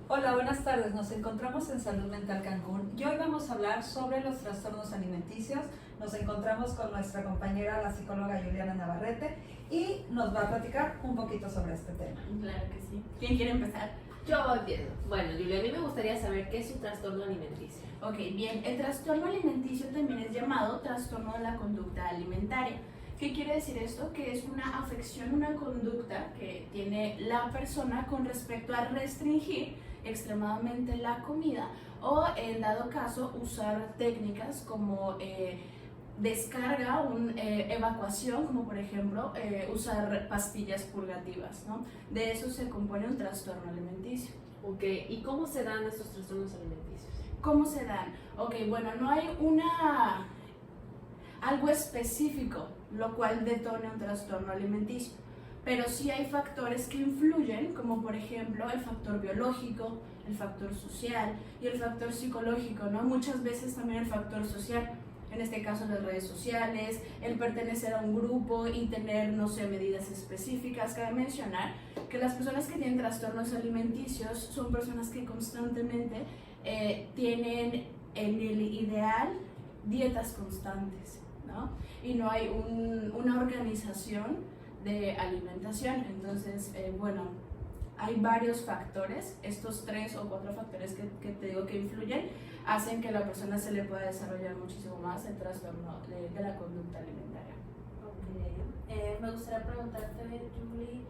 Hola, buenas tardes. Nos encontramos en Salud Mental Cancún y hoy vamos a hablar sobre los trastornos alimenticios. Nos encontramos con nuestra compañera, la psicóloga Juliana Navarrete, y nos va a platicar un poquito sobre este tema. Claro que sí. ¿Quién quiere empezar? Yo empiezo. Bueno, Julia, a mí me gustaría saber qué es un trastorno alimenticio. Ok, bien. El trastorno alimenticio también es llamado trastorno de la conducta alimentaria. ¿Qué quiere decir esto? Que es una afección, una conducta que tiene la persona con respecto a restringir extremadamente la comida o, en dado caso, usar técnicas como descarga, evacuación, como por ejemplo usar pastillas purgativas, ¿no? De eso se compone un trastorno alimenticio. Ok, ¿y cómo se dan estos trastornos alimenticios? ¿Cómo se dan? Ok, bueno, no hay algo específico lo cual detone un trastorno alimenticio, pero sí hay factores que influyen, como por ejemplo el factor biológico, el factor social y el factor psicológico, ¿no? Muchas veces también el factor social, en este caso las redes sociales, el pertenecer a un grupo y tener, no sé, medidas específicas. Cabe mencionar que las personas que tienen trastornos alimenticios son personas que constantemente tienen en el ideal dietas constantes, ¿no? Y no hay una organización de alimentación. Entonces, bueno, hay varios factores, estos 3 o 4 factores que te digo que influyen, hacen que a la persona se le pueda desarrollar muchísimo más el trastorno de la conducta alimentaria. Ok, me gustaría preguntarte, Julie,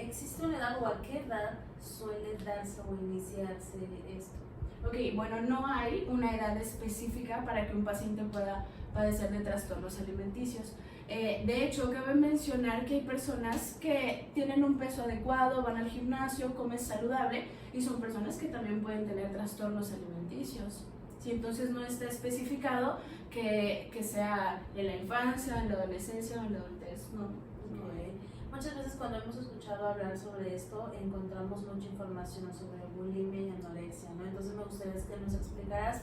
¿existe una edad o a qué edad suele darse o iniciarse esto? Ok, bueno, no hay una edad específica para que un paciente pueda padecer de trastornos alimenticios. De hecho, cabe mencionar que hay personas que tienen un peso adecuado, van al gimnasio, comen saludable y son personas que también pueden tener trastornos alimenticios. ¿Sí? Entonces no está especificado que sea en la infancia, en la adolescencia o en la adultez, ¿no? Okay. Muchas veces cuando hemos escuchado hablar sobre esto encontramos mucha información sobre bulimia y anorexia, ¿no? Entonces me gustaría que nos explicaras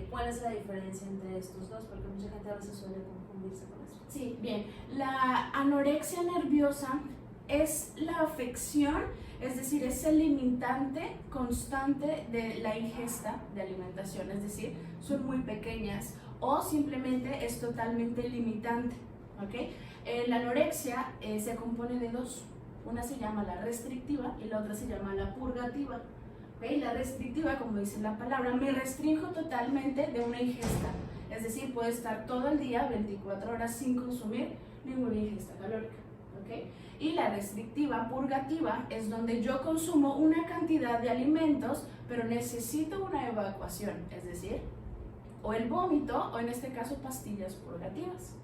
cuál es la diferencia entre estos dos, porque mucha gente a veces suele confundirse con eso. Sí, bien. La anorexia nerviosa es la afección, es decir, es el limitante constante de la ingesta de alimentación, es decir, son muy pequeñas o simplemente es totalmente limitante, ¿ok? La anorexia se compone de dos, una se llama la restrictiva y la otra se llama la purgativa. ¿Okay? La restrictiva, como dice la palabra, me restrinjo totalmente de una ingesta, es decir, puedo estar todo el día, 24 horas sin consumir ninguna ingesta calórica. ¿Okay? Y la restrictiva, purgativa, es donde yo consumo una cantidad de alimentos, pero necesito una evacuación, es decir, o el vómito o en este caso pastillas purgativas.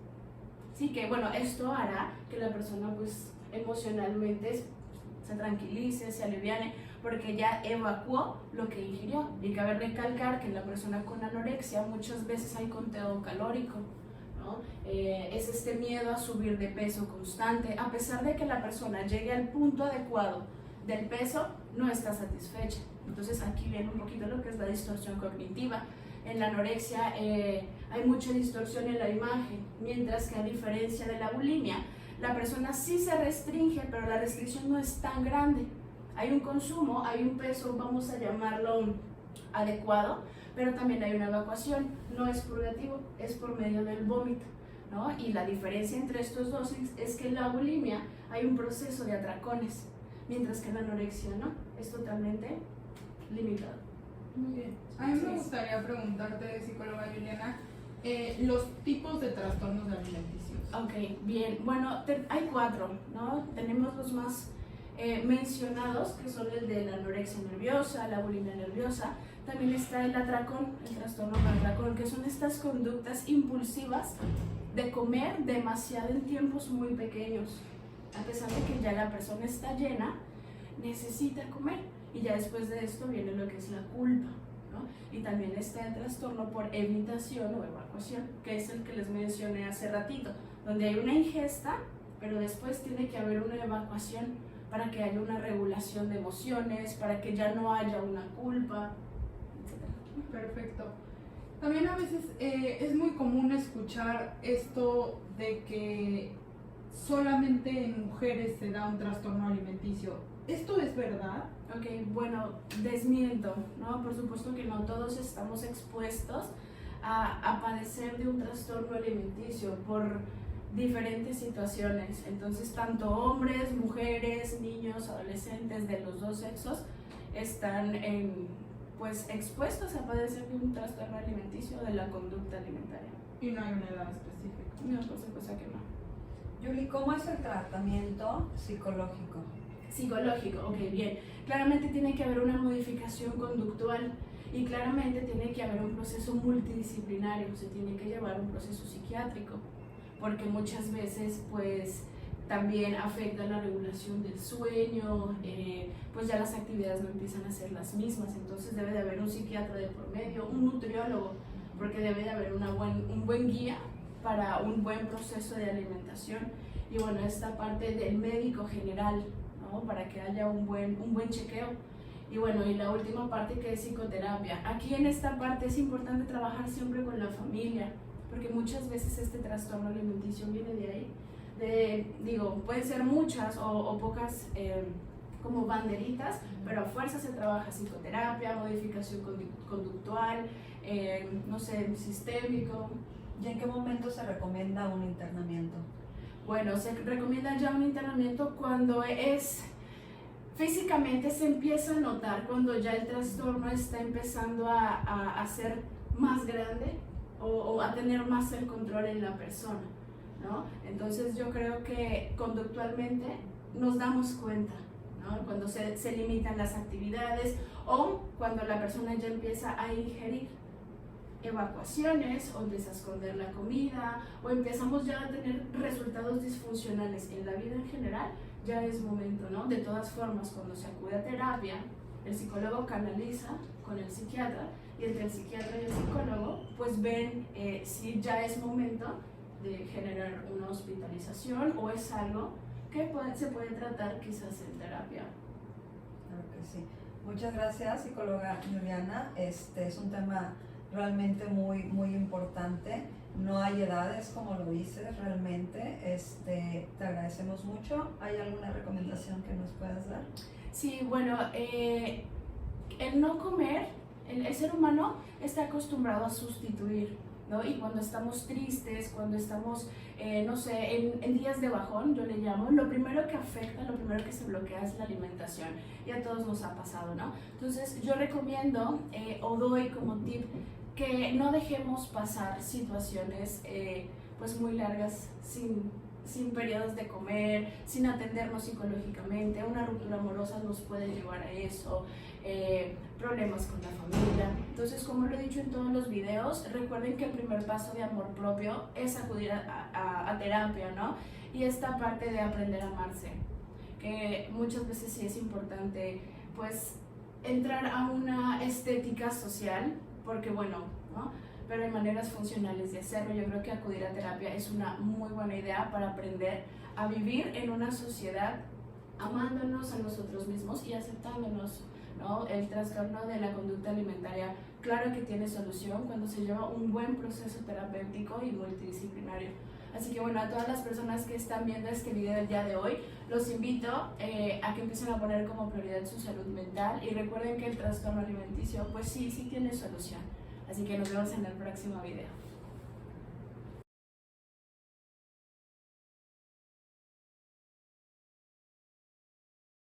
Así que bueno, esto hará que la persona pues emocionalmente se tranquilice, se aliviane, porque ya evacuó lo que ingirió. Y cabe recalcar que en la persona con anorexia muchas veces hay conteo calórico, ¿no? Es este miedo a subir de peso constante, a pesar de que la persona llegue al punto adecuado del peso, no está satisfecha. Entonces aquí viene un poquito lo que es la distorsión cognitiva. En la anorexia hay mucha distorsión en la imagen, mientras que a diferencia de la bulimia, la persona sí se restringe, pero la restricción no es tan grande. Hay un consumo, hay un peso, vamos a llamarlo adecuado, pero también hay una evacuación, no es purgativo, es por medio del vómito, ¿no? Y la diferencia entre estos dos es que en la bulimia hay un proceso de atracones, mientras que en la anorexia no, es totalmente limitado. Muy bien. A mí me gustaría preguntarte, psicóloga Juliana, los tipos de trastornos alimenticios. Ok, bien. Bueno, hay 4, ¿no? Tenemos los más mencionados, que son el de la anorexia nerviosa, la bulimia nerviosa. También está el atracón, el trastorno del atracón, que son estas conductas impulsivas de comer demasiado en tiempos muy pequeños. A pesar de que ya la persona está llena, necesita comer. Y ya después de esto viene lo que es la culpa, ¿no? Y también está el trastorno por evitación o evacuación, que es el que les mencioné hace ratito, donde hay una ingesta, pero después tiene que haber una evacuación para que haya una regulación de emociones, para que ya no haya una culpa, etc. Perfecto. También a veces es muy común escuchar esto de que solamente en mujeres se da un trastorno alimenticio. ¿Esto es verdad? Ok, bueno, desmiento, ¿no? Por supuesto que no todos estamos expuestos a padecer de un trastorno alimenticio por diferentes situaciones. Entonces, tanto hombres, mujeres, niños, adolescentes de los dos sexos están pues expuestos a padecer de un trastorno alimenticio o de la conducta alimentaria. Y no hay una edad específica. No, por supuesto que no. Yuli, ¿cómo es el tratamiento psicológico? Psicológico, ok, bien. Claramente tiene que haber una modificación conductual y claramente tiene que haber un proceso multidisciplinario, se tiene que llevar un proceso psiquiátrico, porque muchas veces pues también afecta la regulación del sueño, pues ya las actividades no empiezan a ser las mismas, entonces debe de haber un psiquiatra de por medio, un nutriólogo, porque debe de haber un buen guía para un buen proceso de alimentación. Y bueno, esta parte del médico general, ¿no? Para que haya un buen chequeo. Y bueno, y la última parte que es psicoterapia. Aquí en esta parte es importante trabajar siempre con la familia, porque muchas veces este trastorno alimenticio viene de ahí. Pueden ser muchas o pocas como banderitas, pero a fuerza se trabaja psicoterapia, modificación conductual, no sé, sistémico. ¿Y en qué momento se recomienda un internamiento? Bueno, se recomienda ya un internamiento cuando físicamente se empieza a notar, cuando ya el trastorno está empezando a ser más grande o a tener más el control en la persona, ¿no? Entonces yo creo que conductualmente nos damos cuenta, ¿no? Cuando se limitan las actividades o cuando la persona ya empieza a ingerir evacuaciones o empieza a esconder la comida o empezamos ya a tener resultados disfuncionales en la vida en general, ya es momento, ¿no? De todas formas, cuando se acude a terapia, el psicólogo canaliza con el psiquiatra y entre el psiquiatra y el psicólogo pues ven si ya es momento de generar una hospitalización o es algo que se puede tratar quizás en terapia. Claro que sí. Muchas gracias, psicóloga Juliana. Es un tema realmente muy, muy importante. No hay edades, como lo dices, realmente. Te agradecemos mucho. ¿Hay alguna recomendación que nos puedas dar? Sí, bueno, el no comer, el ser humano está acostumbrado a sustituir, ¿no? Y cuando estamos tristes, cuando estamos, no sé, en días de bajón, yo le llamo, lo primero que afecta, lo primero que se bloquea es la alimentación. Y a todos nos ha pasado, ¿no? Entonces yo recomiendo o doy como tip que no dejemos pasar situaciones pues muy largas sin periodos de comer, sin atendernos psicológicamente. Una ruptura amorosa nos puede llevar a eso, problemas con la familia. Entonces, como lo he dicho en todos los videos, recuerden que el primer paso de amor propio es acudir a terapia, ¿no? Y esta parte de aprender a amarse, que muchas veces sí es importante, pues, entrar a una estética social, porque bueno, ¿no? Pero hay maneras funcionales de hacerlo. Yo creo que acudir a terapia es una muy buena idea para aprender a vivir en una sociedad amándonos a nosotros mismos y aceptándonos, ¿no? El trastorno de la conducta alimentaria, claro que tiene solución cuando se lleva un buen proceso terapéutico y multidisciplinario. Así que bueno, a todas las personas que están viendo este video del día de hoy, los invito a que empiecen a poner como prioridad su salud mental y recuerden que el trastorno alimenticio, pues sí tiene solución. Así que nos vemos en el próximo video.